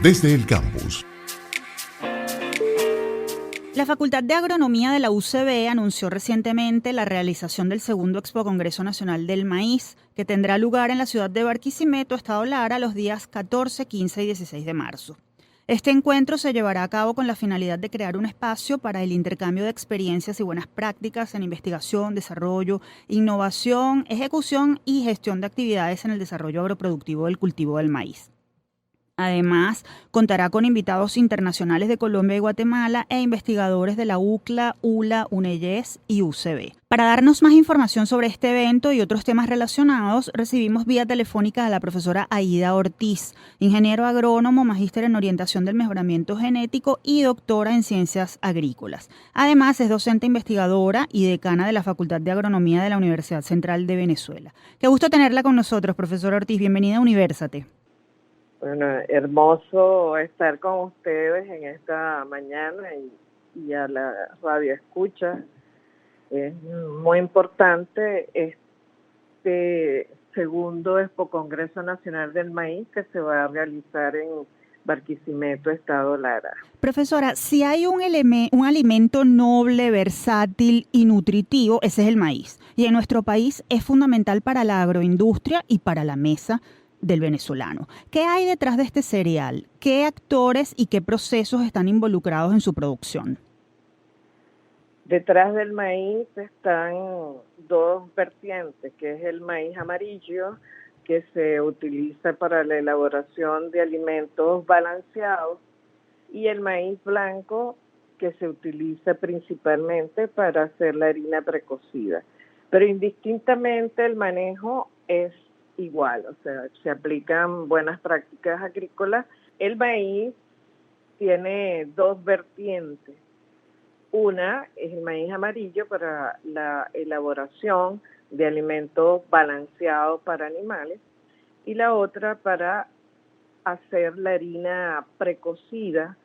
Desde el campus. La Facultad de Agronomía de la UCB anunció recientemente la realización del segundo Expo Congreso Nacional del Maíz, que tendrá lugar en la ciudad de Barquisimeto, Estado Lara, los días 14, 15 y 16 de marzo. Este encuentro se llevará a cabo con la finalidad de crear un espacio para el intercambio de experiencias y buenas prácticas en investigación, desarrollo, innovación, ejecución y gestión de actividades en el desarrollo agroproductivo del cultivo del maíz. Además, contará con invitados internacionales de Colombia y Guatemala e investigadores de la UCLA, ULA, UNEYES y UCB. Para darnos más información sobre este evento y otros temas relacionados, recibimos vía telefónica a la profesora Aida Ortiz, ingeniero agrónomo, magíster en orientación del mejoramiento genético y doctora en ciencias agrícolas. Además, es docente investigadora y decana de la Facultad de Agronomía de la Universidad Central de Venezuela. Qué gusto tenerla con nosotros, profesora Ortiz. Bienvenida a Universate. Bueno, hermoso estar con ustedes en esta mañana y a la radio escucha. Es muy importante este segundo Expo Congreso Nacional del Maíz que se va a realizar en Barquisimeto, Estado Lara. Profesora, si hay un alimento noble, versátil y nutritivo, ese es el maíz. Y en nuestro país es fundamental para la agroindustria y para la mesa del venezolano. ¿Qué hay detrás de este cereal? ¿Qué actores y qué procesos están involucrados en su producción? Detrás del maíz están dos vertientes, que es el maíz amarillo, que se utiliza para la elaboración de alimentos balanceados, y el maíz blanco, que se utiliza principalmente para hacer la harina precocida. Pero indistintamente el manejo es igual, o sea, se aplican buenas prácticas agrícolas. El maíz tiene dos vertientes. Una es el maíz amarillo para la elaboración de alimentos balanceados para animales y la otra para hacer la harina precocida,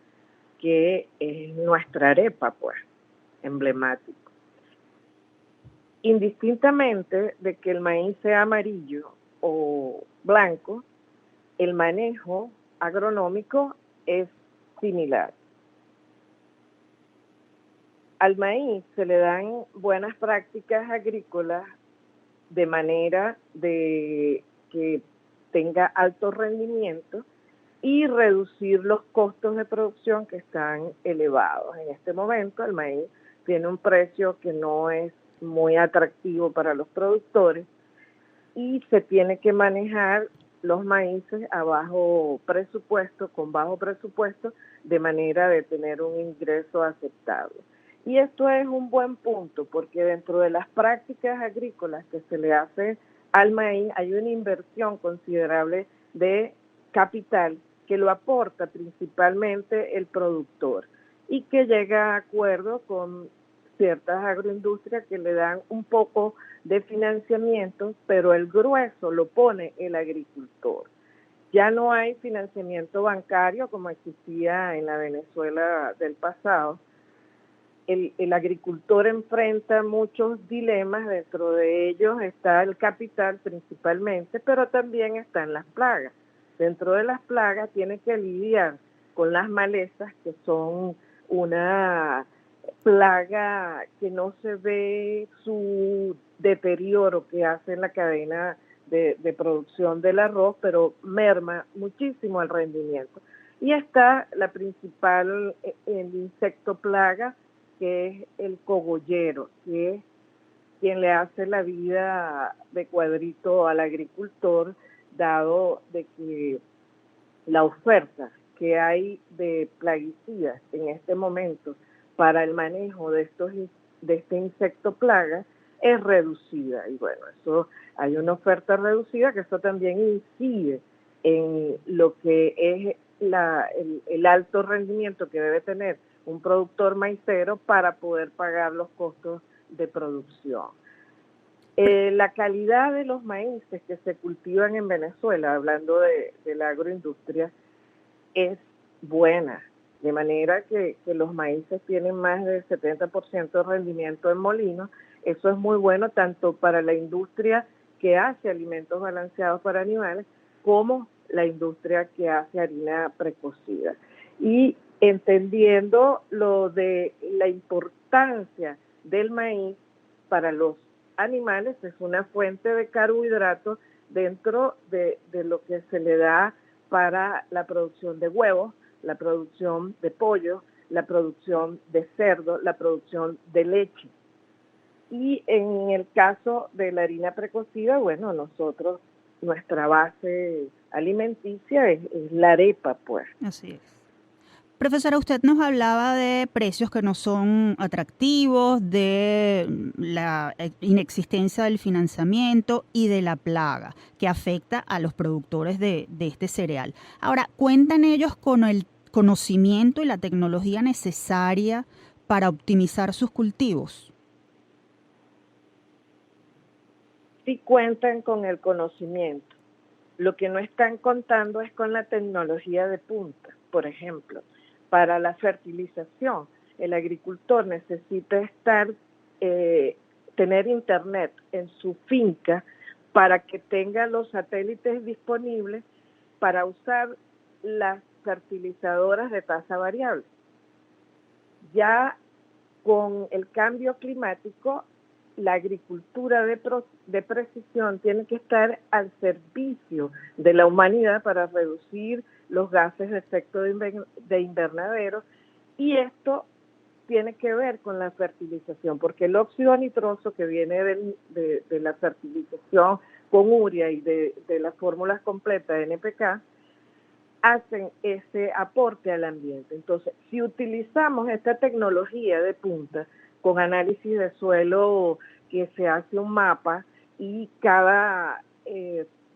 que es nuestra arepa, pues, emblemático. Indistintamente de que el maíz sea amarillo o blanco, el manejo agronómico es similar. Al maíz se le dan buenas prácticas agrícolas de manera de que tenga alto rendimiento y reducir los costos de producción que están elevados. En este momento el maíz tiene un precio que no es muy atractivo para los productores y se tiene que manejar los maíces a bajo presupuesto, con bajo presupuesto, de manera de tener un ingreso aceptable. Y esto es un buen punto, porque dentro de las prácticas agrícolas que se le hace al maíz hay una inversión considerable de capital que lo aporta principalmente el productor y que llega a acuerdo con ciertas agroindustrias que le dan un poco de financiamiento, pero el grueso lo pone el agricultor. Ya no hay financiamiento bancario como existía en la Venezuela del pasado. El agricultor enfrenta muchos dilemas, dentro de ellos está el capital principalmente, pero también están las plagas. Dentro de las plagas tiene que lidiar con las malezas, que son una plaga que no se ve su deterioro que hace en la cadena de producción del arroz, pero merma muchísimo el rendimiento. Y está la principal, el insecto plaga, que es el cogollero, que es quien le hace la vida de cuadrito al agricultor, dado de que la oferta que hay de plaguicidas en este momento para el manejo de este insecto plaga es reducida. Y bueno, eso hay una oferta reducida, que eso también incide en lo que es el alto rendimiento que debe tener un productor maicero para poder pagar los costos de producción. La calidad de los maíces que se cultivan en Venezuela, hablando de la agroindustria, es buena, de manera que los maíces tienen más del 70% de rendimiento en molinos. Eso es muy bueno tanto para la industria que hace alimentos balanceados para animales, como la industria que hace harina precocida. Y entendiendo lo de la importancia del maíz para los animales, es una fuente de carbohidratos dentro de lo que se le da para la producción de huevos, la producción de pollo, la producción de cerdo, la producción de leche. Y en el caso de la harina precocida, bueno, nosotros, nuestra base alimenticia es la arepa, pues. Así es. Profesora, usted nos hablaba de precios que no son atractivos, de la inexistencia del financiamiento y de la plaga que afecta a los productores de este cereal. Ahora, ¿cuentan ellos con el conocimiento y la tecnología necesaria para optimizar sus cultivos? Sí cuentan con el conocimiento. Lo que no están contando es con la tecnología de punta. Por ejemplo, para la fertilización, el agricultor necesita tener internet en su finca para que tenga los satélites disponibles para usar las fertilizadoras de tasa variable. Ya con el cambio climático, la agricultura de precisión tiene que estar al servicio de la humanidad para reducir los gases de efecto de invernadero, y esto tiene que ver con la fertilización, porque el óxido nitroso que viene de la fertilización con urea y de las fórmulas completas de NPK hacen ese aporte al ambiente. Entonces, si utilizamos esta tecnología de punta con análisis de suelo, que se hace un mapa y cada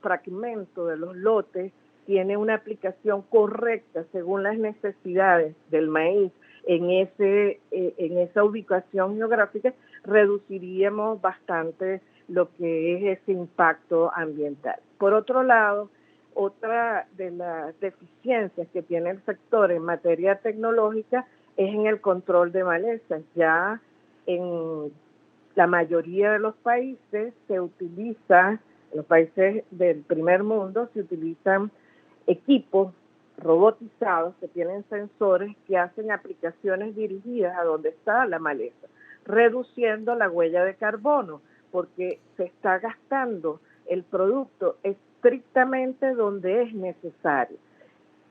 fragmento de los lotes tiene una aplicación correcta según las necesidades del maíz en esa ubicación geográfica, reduciríamos bastante lo que es ese impacto ambiental. Por otro lado, otra de las deficiencias que tiene el sector en materia tecnológica es en el control de malezas. Ya en la mayoría de los países en los países del primer mundo, se utilizan equipos robotizados que tienen sensores que hacen aplicaciones dirigidas a donde está la maleza, reduciendo la huella de carbono, porque se está gastando el producto estrictamente donde es necesario.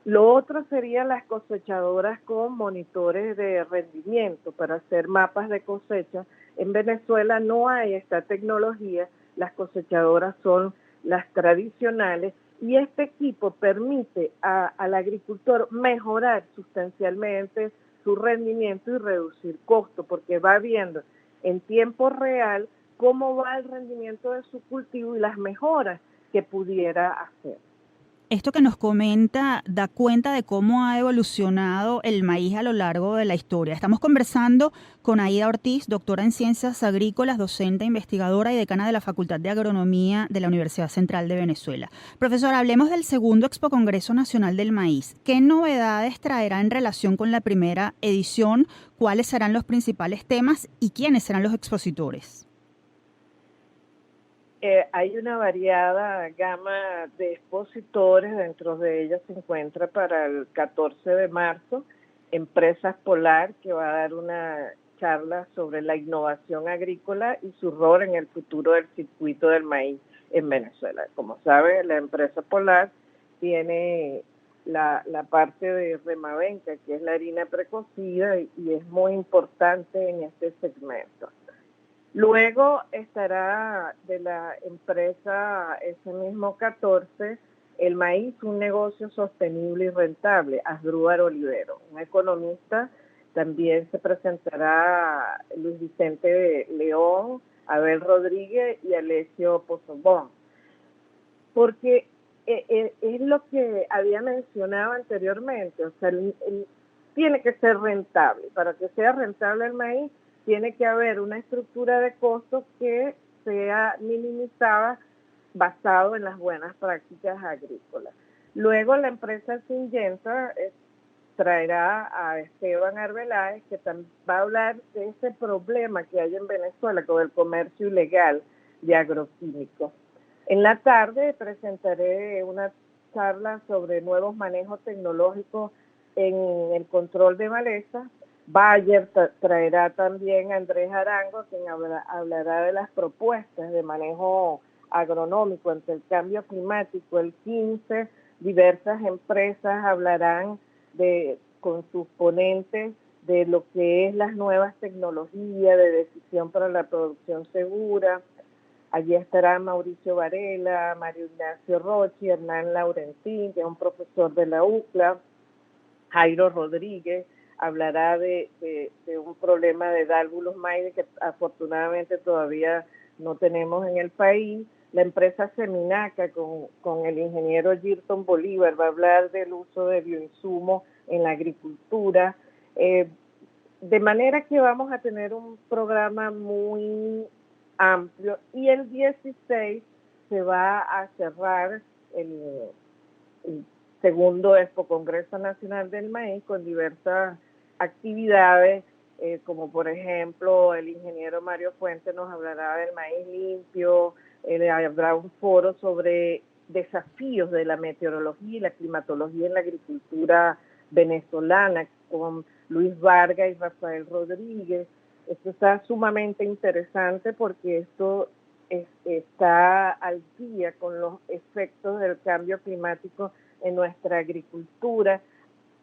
Lo otro serían las cosechadoras con monitores de rendimiento para hacer mapas de cosecha. En Venezuela no hay esta tecnología, las cosechadoras son las tradicionales, y este equipo permite al agricultor mejorar sustancialmente su rendimiento y reducir costos, porque va viendo en tiempo real cómo va el rendimiento de su cultivo y las mejoras que pudiera hacer. Esto que nos comenta da cuenta de cómo ha evolucionado el maíz a lo largo de la historia. Estamos conversando con Aida Ortiz, doctora en Ciencias Agrícolas, docente, investigadora y decana de la Facultad de Agronomía de la Universidad Central de Venezuela. Profesora, hablemos del segundo Expo Congreso Nacional del Maíz. ¿Qué novedades traerá en relación con la primera edición? ¿Cuáles serán los principales temas y quiénes serán los expositores? Hay una variada gama de expositores. Dentro de ellas se encuentra para el 14 de marzo Empresas Polar, que va a dar una charla sobre la innovación agrícola y su rol en el futuro del circuito del maíz en Venezuela. Como sabe, la empresa Polar tiene la parte de Remavenca, que es la harina precocida, y es muy importante en este segmento. Luego estará de la empresa ese mismo 14, el maíz, un negocio sostenible y rentable, Asdrúbal Olivero, un economista. También se presentará Luis Vicente León, Abel Rodríguez y Alessio Pozobón. Porque es lo que había mencionado anteriormente, o sea, tiene que ser rentable. Para que sea rentable el maíz, tiene que haber una estructura de costos que sea minimizada basado en las buenas prácticas agrícolas. Luego la empresa Syngenta traerá a Esteban Arbeláez, que va a hablar de ese problema que hay en Venezuela con el comercio ilegal de agroquímicos. En la tarde presentaré una charla sobre nuevos manejos tecnológicos en el control de malezas. Bayer traerá también a Andrés Arango, quien hablará de las propuestas de manejo agronómico ante el cambio climático. El 15, diversas empresas hablarán con sus ponentes de lo que es las nuevas tecnologías de decisión para la producción segura. Allí estará Mauricio Varela, Mario Ignacio Rochi, Hernán Laurentín, que es un profesor de la UCLA, Jairo Rodríguez, hablará de un problema de Dálvulos Maide que afortunadamente todavía no tenemos en el país. La empresa Seminaca con el ingeniero Girton Bolívar va a hablar del uso de bioinsumos en la agricultura. De manera que vamos a tener un programa muy amplio y el 16 se va a cerrar el segundo Expo Congreso Nacional del Maíz con diversas actividades, como por ejemplo el ingeniero Mario Fuentes nos hablará del maíz limpio, habrá un foro sobre desafíos de la meteorología y la climatología en la agricultura venezolana con Luis Vargas y Rafael Rodríguez. Esto está sumamente interesante porque esto está al día con los efectos del cambio climático en nuestra agricultura.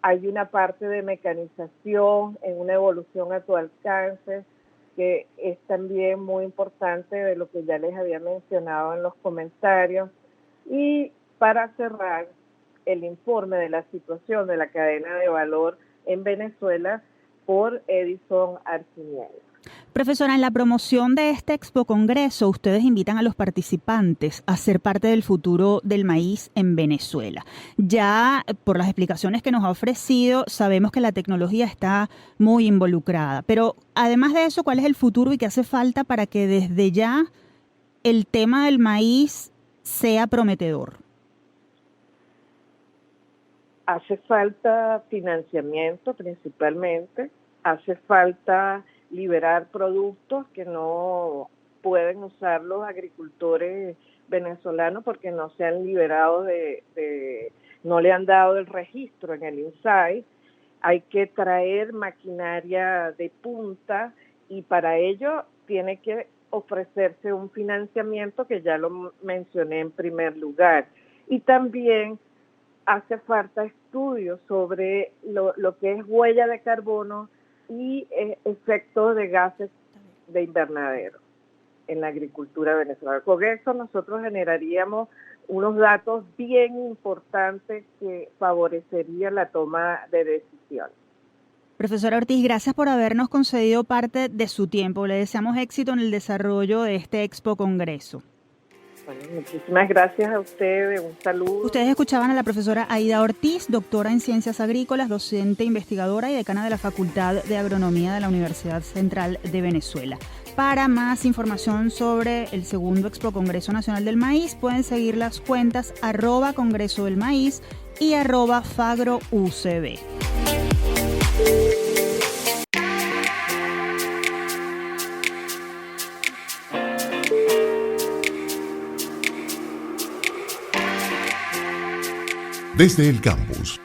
Hay una parte de mecanización en una evolución a tu alcance que es también muy importante de lo que ya les había mencionado en los comentarios. Y para cerrar, el informe de la situación de la cadena de valor en Venezuela por Edison Arciniel. Profesora, en la promoción de este Expo Congreso, ustedes invitan a los participantes a ser parte del futuro del maíz en Venezuela. Ya por las explicaciones que nos ha ofrecido, sabemos que la tecnología está muy involucrada. Pero además de eso, ¿cuál es el futuro y qué hace falta para que desde ya el tema del maíz sea prometedor? Hace falta financiamiento principalmente, hace falta liberar productos que no pueden usar los agricultores venezolanos porque no se han liberado no le han dado el registro en el INSAI. Hay que traer maquinaria de punta y para ello tiene que ofrecerse un financiamiento que ya lo mencioné en primer lugar. Y también hace falta estudios sobre lo que es huella de carbono y efectos de gases de invernadero en la agricultura venezolana. Con eso nosotros generaríamos unos datos bien importantes que favorecerían la toma de decisiones. Profesora Ortiz, gracias por habernos concedido parte de su tiempo. Le deseamos éxito en el desarrollo de este Expo Congreso. Bueno, muchísimas gracias a ustedes, un saludo. Ustedes escuchaban a la profesora Aida Ortiz, doctora en Ciencias Agrícolas, docente investigadora y decana de la Facultad de Agronomía de la Universidad Central de Venezuela. Para más información sobre el segundo Expo Congreso Nacional del Maíz, pueden seguir las cuentas @Congreso del Maíz y @FagroUCB. Desde el campus.